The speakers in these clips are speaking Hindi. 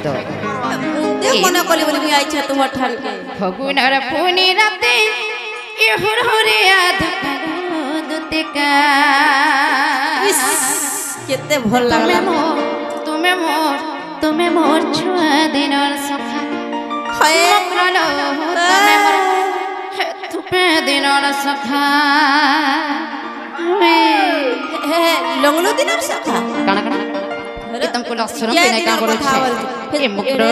तो दे मने कली बोली मी आई छ तुम ठान के फगुन रे पुनी राते ए हुरहुरे आधा दुतिका केते भल लागला तुम्हें मोर छुआ दिनर सखा हाय मकरलो तुम्हें मोर थुपे दिनर सखा हे लंगलो दिनर सखा काना काना अरे तुमको लक्षण के नहीं का बोल छे ए मकरो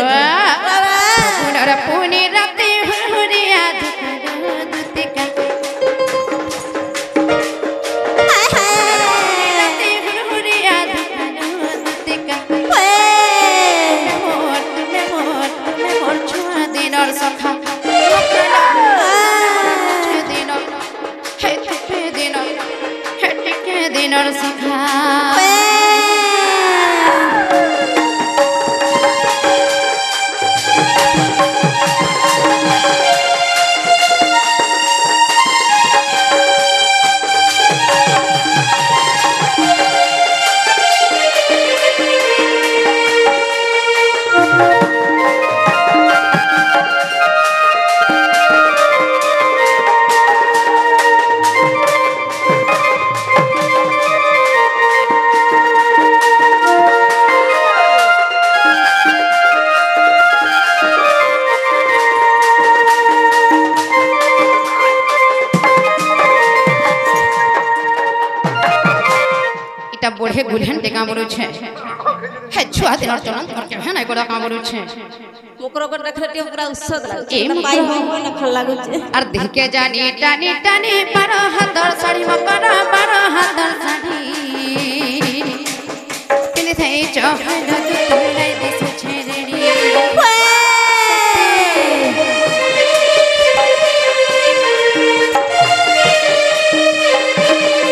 पुनरा पुनी राते हुरहुरे आधा दुतिका सखा दिनर सखा बढ़े गुलहन टेका बरु छे हे छुआ दिनर चलन तोर के हेनै गोरा का बरु छे मुकरो को रखले पूरा उत्सव लागै छै पाई हो न खल लागै छै आर देख के जानी टानी टानी बारो हाथर साड़ी मकर बारो हाथर साड़ी किने थे चहल तू लाई दिस छे रेडी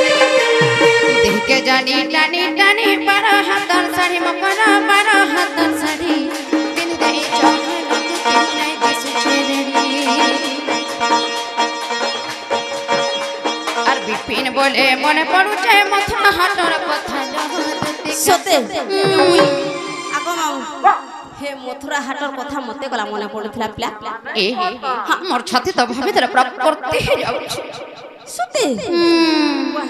देख के जानी टानी टानी बारो हाथर साड़ी मकर बारो हाथर साड़ी किने थे चहल तू लाई दिस छे रेडी আর বিপিন বলে মনে পড়ুছে মথুরা হাটর কথা সতে আগো মাউ হে মথুরা হাটর কথা মতে গলা মনে পড়ুছিলা প্লা এ মোর ছাতি তো ভাবে ধরে প্রাপ্ত করতে যাচ্ছে সতে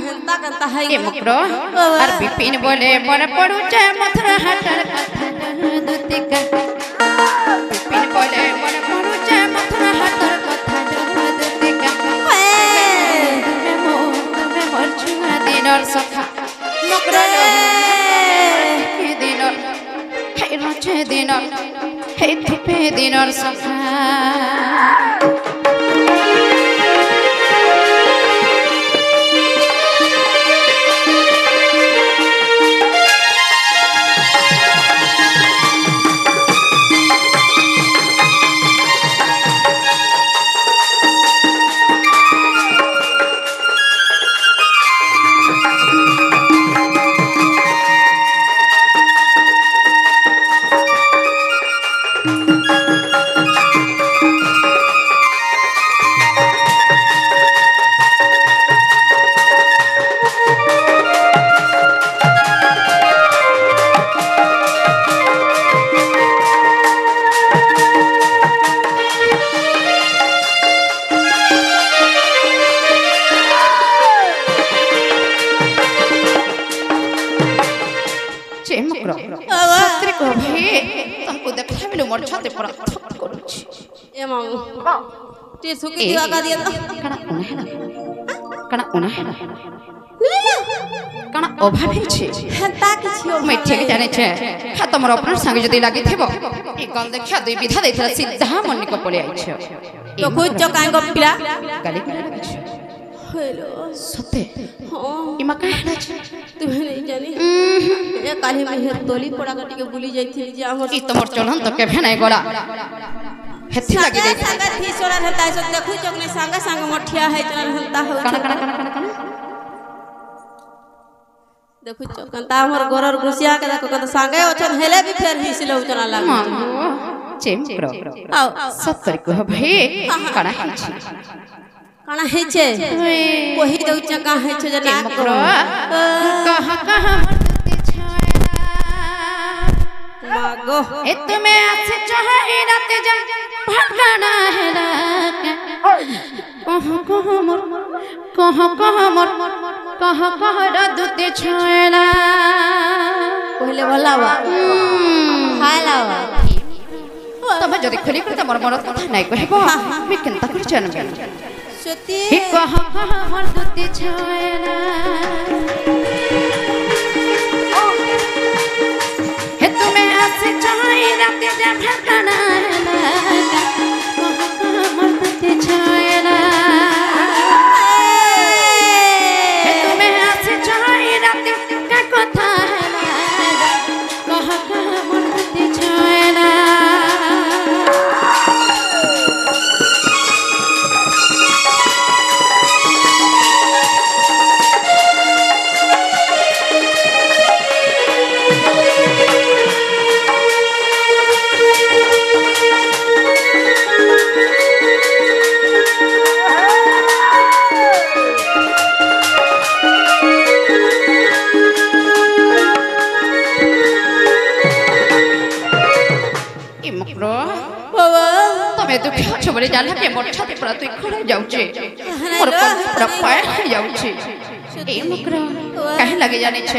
হেনতা কান্তা হাই এ মকর আর বিপিন বলে মনে পড়ুছে মথুরা হাটর কথা দুতিকা বিপিন বলে মনে পড়ুছে মথুরা হাটর কথা দুতিকা দিনর সখা মকর দিনর হে রচে দিনর হে থুপে দিনর সখা तुमको देखला मिलो मोर छाते पर थप करूछि ए माऊ टे सुकी दिवा का दिया कणा ओना है कणा अभाव छे हेता किछि मैं ठीक जाने छे हा तमर अपना संग जदी लागि थेबो ई गल देखा दुई विधा देथला सीधा मन को पळे आइ छे तो कोइ चकाय गपिला गाली गाली छे हेलो सते हां इमा कहला छे तुम्हें नहीं जानी ए काली में हे तोली पड़ा कटी के बुली जाइथि जे हमर ई तमर चलन त केभे नै गला हेथि लागि दे संग थी सोरा रहता है देखु चकने संग संग मठिया है चल हंता हो कण देखु चकंता हमर गोरर गुसिया के देखो त संगे ओछन हेले भी फेर हिसलो चला लाग चेम करो आओ सत्तर को भाई कणा कणा है छे कोही दउ चका है छे जना करो कहा कहा मरते छाया মাগো ए तुम्हें आसे चाहे रात जा भटकाना है रात कहाँ दुते छोड़ा কইলে বলাবা খাইলাবা तब जदि खुली कर तमर मन कथा নাই কহিব আমি কেনতা করে জানবে সত্যি হে কहाँ दुते छोड़ा हे तुम्हें आसे चाहे रात जा भटकाना है कहाँ दुते छोड़ा বলে জানলা কে মোর ছাতে পড়া তুই খড়ে যাউছে মোর কল পড়া পায় যাউছে এই মুকরা কাহে লাগে জানিছ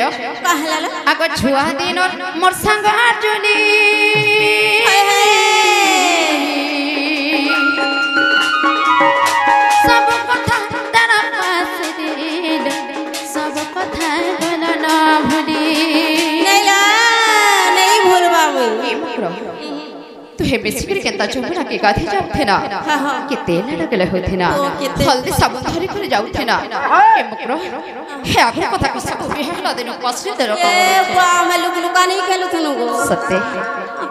কাহে লাগা আগ ছুয়া দিন মোর संग अर्जुनी सब কথা तारा पास दिल सब কথা बोला ना भूली नहीं भूल बाबू এই मुकरा तू हे बेसिकर केता चोपड़ा के गाधी जाऊ थे ना के तेल लगले होथे ना हल्दी साबुन धरी कर जाऊ थे ना ए मुकरो हे आखिर कथा किस को बेहला दिन पासरे दर का ए बा हम लुक लुका नहीं केलु थनु गो सत्य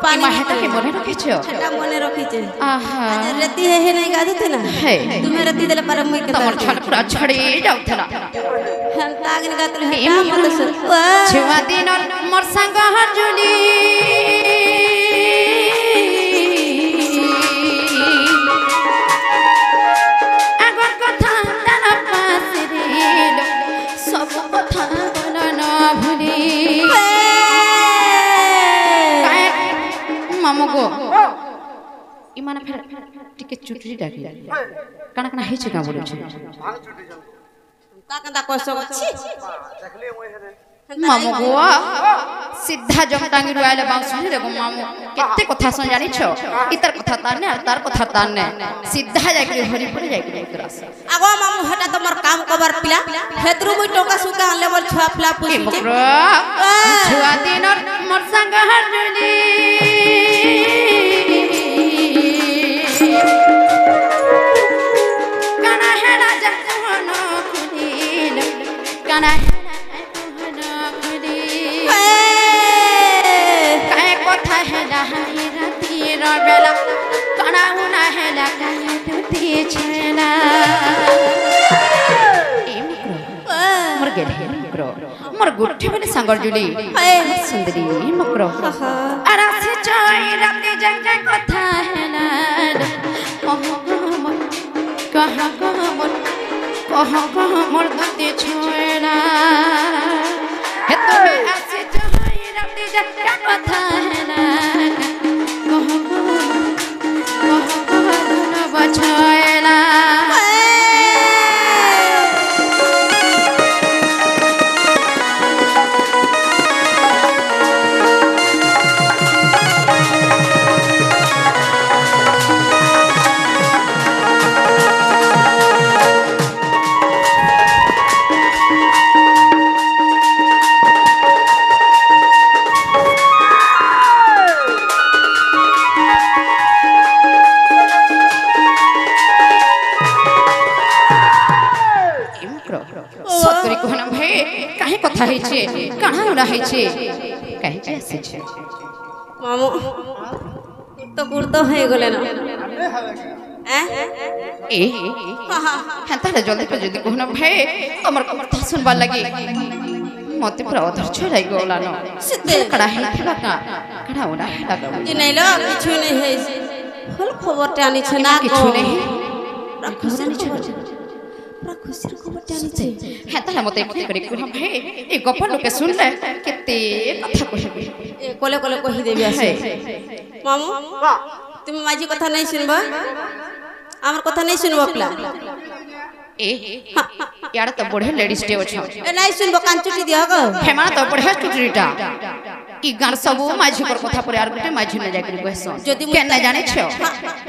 पानी माहेता के मने रखे छ छटा मने रखी छे आहा रती है नहीं गाधी थे ना है तुम्हें रती देले पर मुई के तमर छल पूरा छड़े जाऊ थे ना हम तागन गातल है मत सुन छुआ दिन मोर संग अर्जुनी मामगो इमाना फेर टिके चुटरी डाकी काना काना हेचे का बोलु छ काकंदा कोसो छी मामगो सीधा जमटांगी रुआले बांसुरी रे मामू केते कथा सुन जानि छ इतर कथा ताने और तार कथा ताने सीधा जाके हरि पर जाके तरास आगो मामू हटा तमर काम कबर पिला हेतरु मुई टोका सुका लेवल छुआ पिला पुसी छुआ दिन मोर संग अर्जुनी काना है राजा कोहनो खुदिल काना है कोहनो खुदिल काय कथा है रहाई राती रबेला काना हुना है ला काय तुती छेला ए मोर गेले मुकरो मोर गुठी बने सांगर जुली सुंदरी मुकरो आरा से चाय राती जंग कथा है ना कहाँ मोर दुते छोड़ा हे तुम्हें आसे चाहे राती जंग कथा है ना कहाँ बछोड़ा कथा है छे कहां उड़ा है छे कहे के आसे छे मामू तो कुर्तो है गले ना ए हंता जल्दी पे जल्दी कहना भाई हमर कथा सुनबा लगी मते पूरा अधर छोड़ाई गोला न सिद्धे कड़ा है थला का कड़ा उड़ा है लगा जी नहीं लो किछु नहीं है फल खबर टानी छ ना किछु नहीं रखो से पूरा खुशी खबर जानिछे है ताले मते एखने करे कुहा भाई ए गप लोके सुनले केते कथा कहबे ए कोले कोले कहि देबी आसे मामू तुम माझी कथा नहीं सुनबा हमर कथा नहीं सुनबा प्ला ए यार तो बड़े लेडीज डे छ ए नहीं सुनबो कान चुटी दिया गो हेमा तो बड़े चुटरीटा ई गान सब माझी पर कथा पर यार गुटे माझी न जाकरी बहस जदी के न जाने छ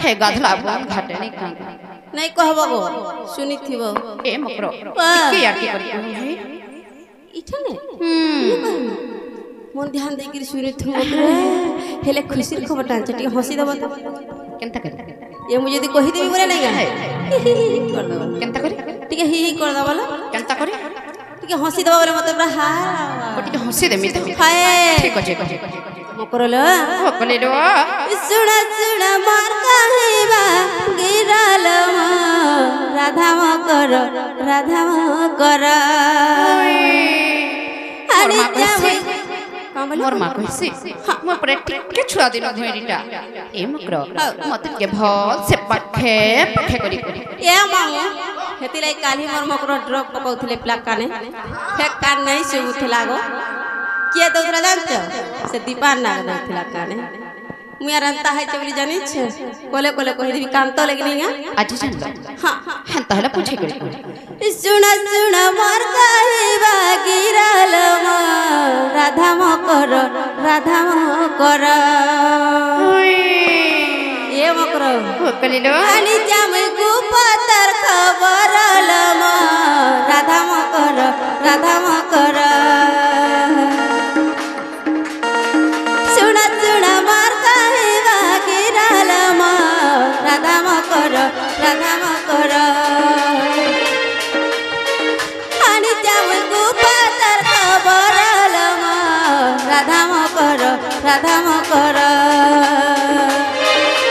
हे गाधला बन घाटे नहीं का नहीं कहबो गो सुनी थिबो ए मकरो के यार के करी भाई इठने मन ध्यान दे के सुनी थिबो हेले खुशी खबर टांच टी हंसी दबो केनता कर ये मुझे यदि कहि देबी बोले नहीं गा कर दबो केनता करी ठीक है ही कर दबो केनता करी ठीक है हंसी दबो बोले मत पूरा हा ठीक हंसी दे मित हाय ठीक अछि मकरलो मकले लो सुना सुना मार कहबा गिराल राधा मकर अरे जावे मोर मां कहसी मोर पर टिके छुरा दिन भइरीटा ए मकर मत के भल से पखे पखे करी ए मामू हेतिले काली मोर मकर ड्रग पकाउथिले प्ला काने फेक कान नहीं से उठला गो किए दोसरा जानछ से दीपान ना दथिला काने मुया रंता है चबली जानि छ कोले कोले कहि देबी काम तो लगनी गा आज जान हां हां ताहला पूछे करी सुना सुना मोर कहबा गिराल राधा मकर ए मकर कलिलो आनी जाम गुपतर खबरल राधा मकर सुना सुना मोर कहबा गिराल राधा मकर आनी जाम गुपतर खबरल राधा मकर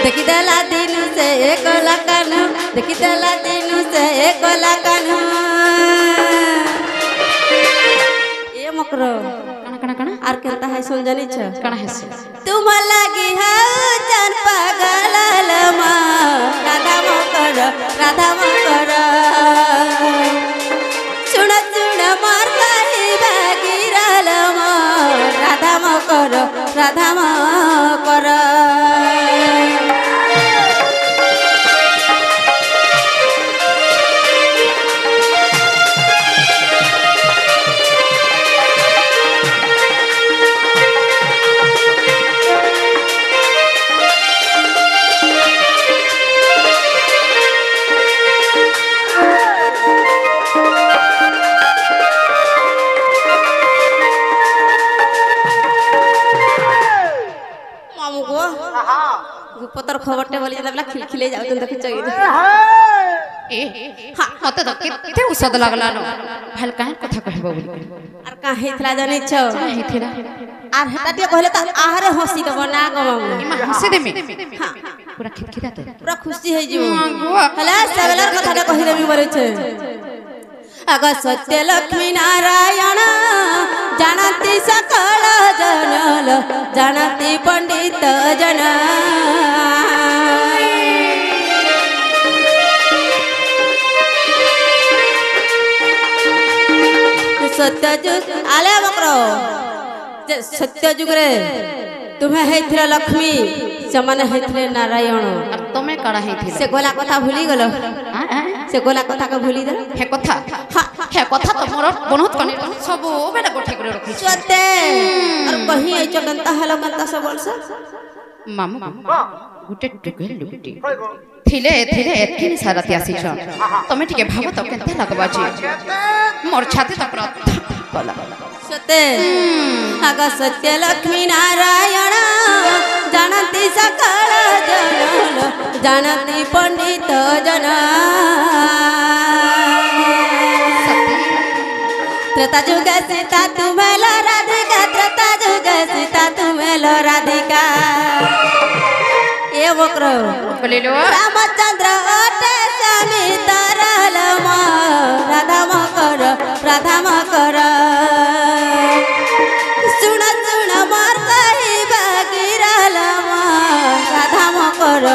देखी दला दिन से एक लकन देखी दला दिन से एक लकन ए मकरो कणा आर केता है सुन जानी छ कणा है से तुम लगी है जान पागल राधा मकर सुन सुन मार कहबा गिराल राधा मकर गुपतर खबरटे बोली जला खिलखिले जाउ देख चई ए हां मते तो केते औषध लागला न भल काहे कथा कहबो बोली आर काहे थला जानि छ काहे थेरा आर हटाटे कहले त आहारे हंसी दब ना गम इमा हंसी देमी हां पूरा खिलखिलाते पूरा खुशी है जीव हला सगलर कथा कहि देमी बोले छ अग सत्य लक्ष्मी नारायण जानती सकल जनल जानती पंडित जन सत्य जुग आले मकरो सत्य जुग रे तुम्हें हेथिला लक्ष्मी समान हेथिले नारायण अब तमे कड़ा हेथिला से गोला कथा भूली गलो से गोला कथा का भूली दे हे कथा हे कथा तो मोर बनत कनी सब बेटा गोठे करे रखी सत्य और कहीं आई चगंता हलो कंता सब वर्ष मामू गुटे टुके लुटी थिले थिले एतकिन साराती आसी छ तमे टिके भाव त केनते लगबा छी मोर छाती त पूरा कला सत्य आग सत्य लक्ष्मी नारायण जानती सकल जनल जानती पंडित जन त्रेता जुग सीता तुम्हें लो राधिका त्रेता जुग सीता तुम्हें लो राधिका ए बकरो बोले लो रामचंद्र ओटे स्वामी तरल राधा मकर सुन सुन मोर कहबा गिराल राधा मकर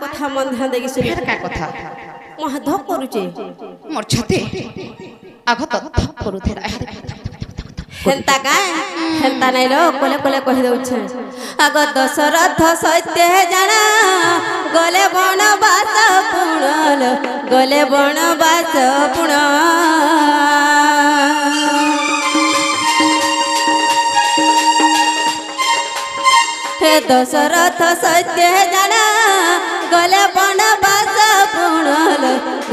কথা মন ধ্যান দেখি শুনি ফের কায় কথা মহা ধপ করুছে মোর ছাতে আগত ধপ করুথেলা হেন্তা কায় হেন্তা নাই লো কোলে কোলে কহি দউছে আগ দশরথ সত্য জানা গলে বনবাস পুণল গলে বনবাস পুণ হে দশরথ সত্য জানা গলে বনবাস পুণল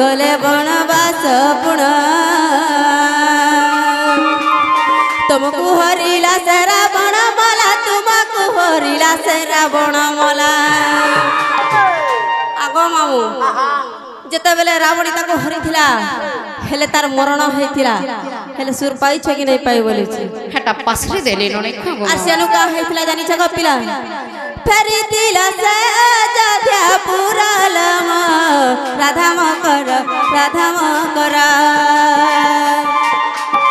গলে বনবাস পুণ तुमको हरिला से रावण मला तुमको हरिला से रावण मला आगो मामू जेते बेले रावणी ताको हरिथिला हेले तार मरण हेतिला हेले सुर पाई छ कि नहीं पाई बोली छी हेटा पासरी देले नने खगो आसियानु का हेतिला जानी छ गपिला फेरी दिला से जाध्या पुरालम राधा म कर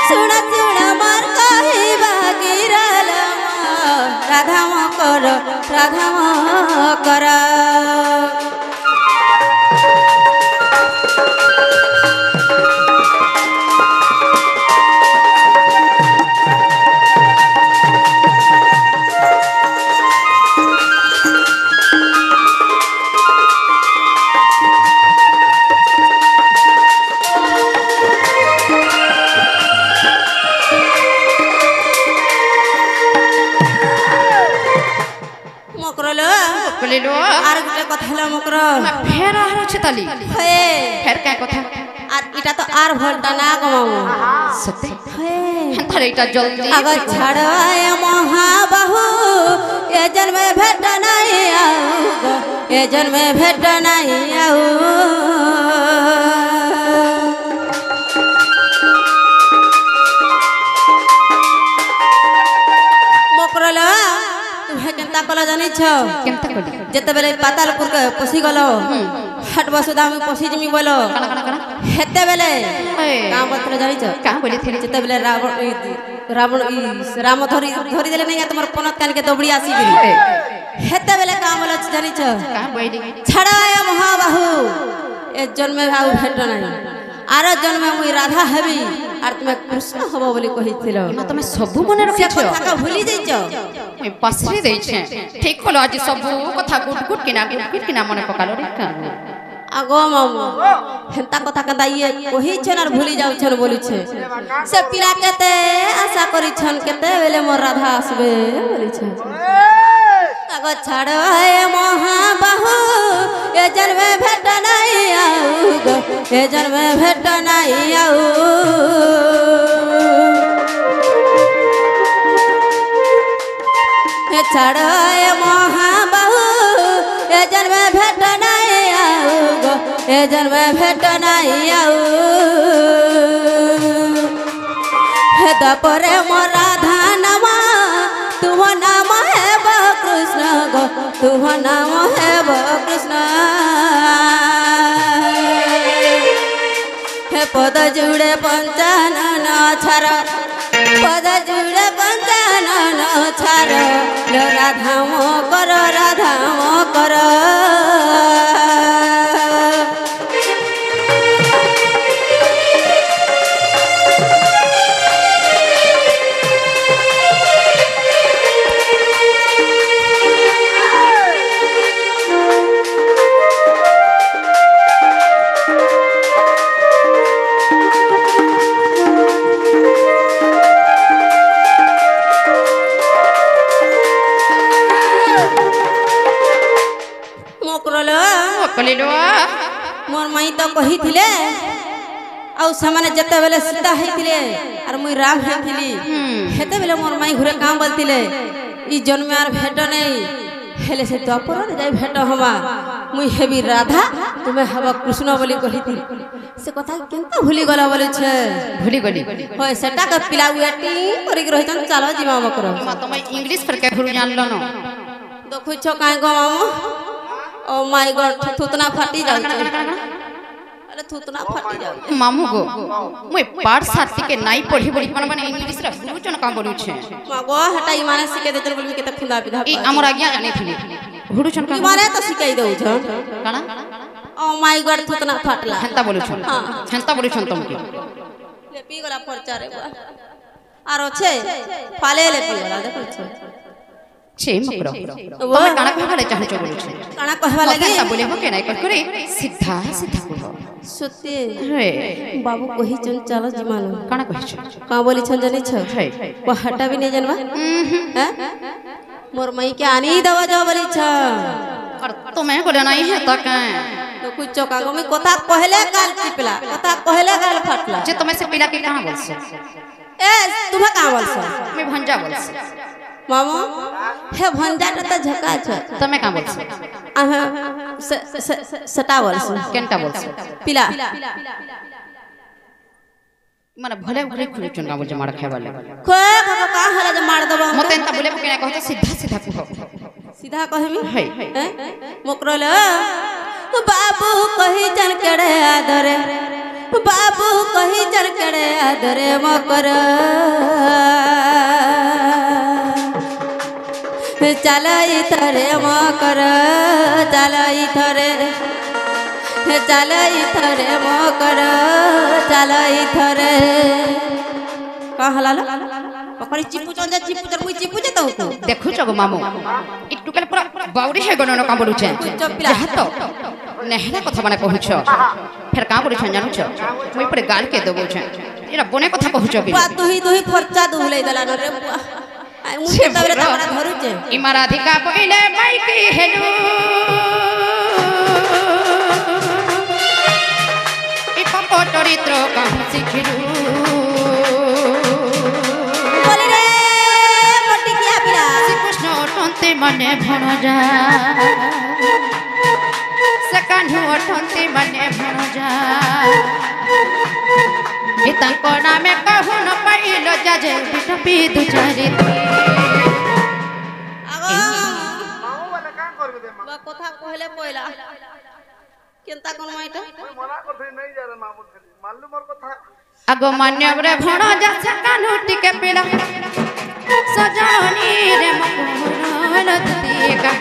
सुन सुन मर राधा म कर बोलेलो आर गुटे কথা হলো মকর ফের আর ছতালি হে ফের কায় কথা আর এটা তো আর ভলটা না গমামু সত্যি হে হেন্তার এটা জলদি আগ ছাড়ায় মহাবাহু এ জন্মে ভেট নাই আউ এ জন্মে ভেট নাই আউ মকরল তুমি কেনতা কল জানি ছ কেনতা কলি যেতে বেলে পাতালপুর কে পসি গল হাট বসুদা আমি পসি জিমি বল কানা কানা কানা হেতে বেলে এ কাম বতলে জানি ছ কাম বলি থিলি যেতে বেলে রাবণ রাম ধরি দেলে নাই তোমার পনত কানকে দবড়ি আসি গরি হেতে বেলে কাম বল জানি ছ কাম বইলি ছাড়ায় মহাবাহু এ জন্মে আউ ভেট নাই আর জন্মে মুই রাধা হেবি আর তুমি কৃষ্ণ হব বলি কহিছিল না তুমি সবু মনে সে রাখিছো কথা ভুলি যাইছ মই পাসরি দেইছে ঠিক হলো আজ সবু কথা গুট গুট কিনা মনে পকালো রে কাম আগো মামু হেন্তা কথা কাদা ইয়ে কহিছেন আর ভুলি যাউছেন বলিছে সে পিলা কেতে আশা করিছন কেতে বেলে মোর রাধা আসবে বলিছে আগো ছাড় এ মহাবাহু এ জন্মে ভেট নাই আউ গো এ জন্মে ভেট নাই আউ হে ছাড় এ মহাবাহু এ জন্মে ভেট নাই আউ গো এ জন্মে ভেট নাই আউ হে দপরে মোর রাধা নাম তুম নাম হেব কৃষ্ণ গো তুম নাম হেব কৃষ্ণ হে পদ জুড়ে পঞ্চানন ছাড় পদ জুড়ে পঞ্চানন ছাড় রাধাম কর কলিলো मोर माई तो कही थिले आउ सामाने जते बेले सीता हेतिले और मुई राम हेतिली हेते बेले मोर माई घुरे काम बोलतिले ई जन्म आर भेट नहीं हेले से द्वापर रे जाई भेट हमा मुई हेबी राधा तुम्हें हवा कृष्ण बोली कही थी से कथा केनता भूली गला बोले छे भूली गली होय सेटा के पिला उएटी करी के रहितन चलो जीवा मकरो तुम इंग्लिश पर के घुर जान लो न देखु छ काई गो मामू ओ माय गॉड थुतना फाटी जाउ अरे थुतना फाटी जाउ मामू गो मुई पाठ साथी के नाई पढ़ी बड़ी मन इंग्लिश रा गुरुजन काम बोलु छे मागो हटाई माने सिके देतन बोलबी के त खुंदा बिधा ई हमर आज्ञा जाने थिली हुडुछन का माने तो सिखाई दउ छ काना ओ माय गॉड थुतना फाटला हेंता बोलुछन हेंता बोलुछन तुम की ले पी गला परचारे आरो छे फाले ले पी गला देखो छ छे मकरो तमे काना कहबा ले चाहछ बोलुछ काना कहबा लागे हेंता बोले हो के नै करे सीधा सीधा कहो सत्य रे बाबू कहि चल चलो जिमानो काना कहछ का बोली छन जानी छ है पहाटा भी नहीं जानबा हैं मोर मई के आनी दवा जा बोली छ और तुम्हें बोले नहीं है त का तो कुछ चौका गो में कोता कहले गाल चिपला कोता कहले गाल फाटला जे तुम्हें से पिला के कहां बोलछ ए तुम्हें का बोलछ मैं भंजा बोलछ मामा हे भंजा त झका छ तमे का बोलछ आहा सटा बोलछ केनटा बोलछ पिला माने भले भले खुले चुन का बोल जे मार खाबा ले कोए का हला जे मार दबो मते एंता बोले के ना कहत सीधा सीधा कहो सीधा कहमी है मोकरल बाबू कहि चल केड़े आदरे बाबू कहि चल केड़े आदरे मोकर चलाई थरे मोकर चलाई थरे मोकर चलाई थरे का हलाला पकड़ी चिपु चंजा चिपु चर मुई चिपु जे तो देखु छगो मामू इ टुकल पूरा बाउरी है गनो का बोलु छे हाथ नेहरा कथा माने कहूछ फेर का बोलु छन जानू छ मुई पर गाल के देबो छे एरा बने कथा कहूछ कि बा तुही फरचा दुहले दला न रे बुआ मुई तबरे तबरा धरु छे इ मराधिका पहिले माई की हेलु इ पपो चरित्र कहूँ सिखलु मने भणजा से कान्हू अठंती मने भणजा ए ताको नामे कहू न पाइलो जाजे बिटपी दु चारि आगो माऊ वाला का करबे दे बा कथा कहले पयला केनता कोन माइटा मना करथि नै जा रे मामू मानलु मोर कथा आगो मान्यव रे भणजा से कान्हू टिके पेला सजनी रे मकुरन दीका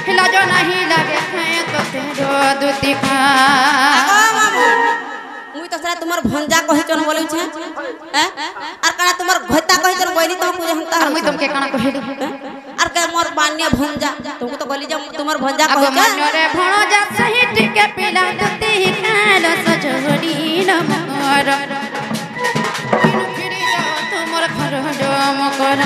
हिला जो नहीं लगे है तो तेरो दुतिका मुई तो सरा तुम्हार भंजा कहि चन बोलै छै हैं आर काना तुम्हार घोता कहि चन बोइनी तो पूजे हंता मुई तुमके काना कहिलु आर के मोर मान्य भंजा तुमको तो बोली जा तुम्हार भंजा कहि आगो मान्य रे भणजा सही टिके पिला दुतिका लो सजनी न मोर फिर जा तुमर घर डम कर